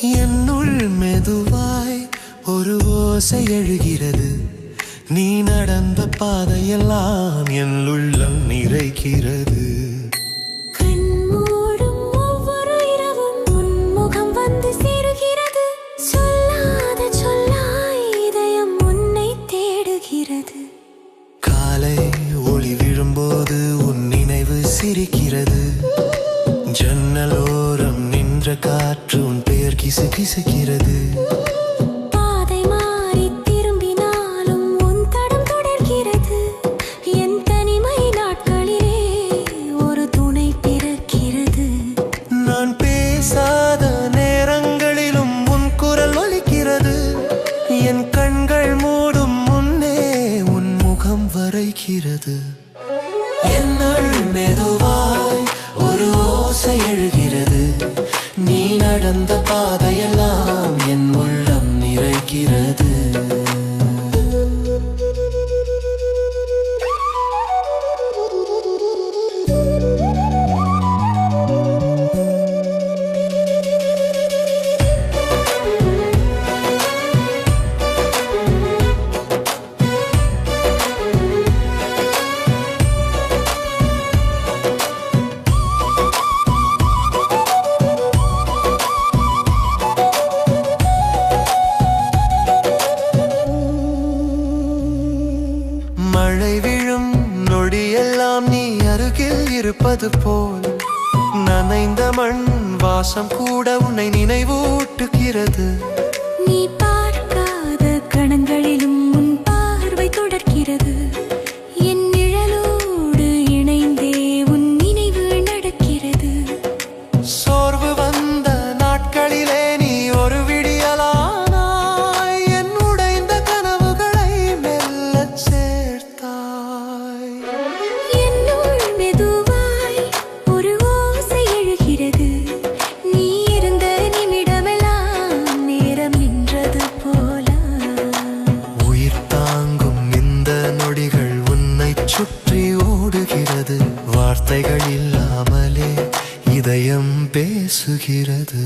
என்னுள் மெதுவாய் ஒரு ஓசை எழுகிறது. நீ நடந்த பாதையெல்லாம் என் உள்ளம் நிறைக்கிறது. கண்மூடும் ஒவ்வொரு இரவும் உன் முகம் வந்து சேருகிறது. சொல்லாத சொல்லாய் இதயம் உன்னை தேடுகிறது. காலை ஒளி விழும்போது உன் நினைவு சிரிக்கிறது. ஜன்னலோரம் நின்ற காற்று உன் பெயர் கிசுகிசுக்கிறது. பாதை மாறி திரும்பினாலும் உன் தடம் தொடர்கிறது. என் தனிமை நாட்களிலே ஒரு துணை பிறக்கிறது. நான் பேசாத நேரங்களிலும் உன் குரல் ஒலிக்கிறது. என் கண்கள் மூடும் முன்னே உன் முகம் வரைக்கிறது. என்னுள் மெதுவாய் ஒரு ஓசை எழுகிறது. நீ நடந்த பாதையெல்லாம் என் உள்ளம் நிறைக்கிறது. மழை விழும் நொடியெல்லாம் நீ அருகில் இருப்பது போல் நனைந்த மண் வாசம் கூட உன்னை நினைவூட்டுகிறது. நீ பார்க்காத கணங்களிலும் உன் பார்வை தொடர்கிறது. என் நிழலோடு இணைந்தே உன் நினைவு நடக்கிறது. சோர்வு வந்த நாட்களிலே நீ ஒரு விடியலானாய். என் உடைந்த கனவுகளை மெல்லச் சேர்த்தாய். என்னுள் மெதுவாய் ஒரு ஓசை எழுகிறது. நீ இருந்த நிமிடமெல்லாம் நேரம் நின்றது போல. உயிர் தாங்கும் இந்த நொடிகள் உன்னை சுற்றி ஓடுகிறது. வார்த்தைகள் இல்லாமலே இதயம் பேசுகிறது.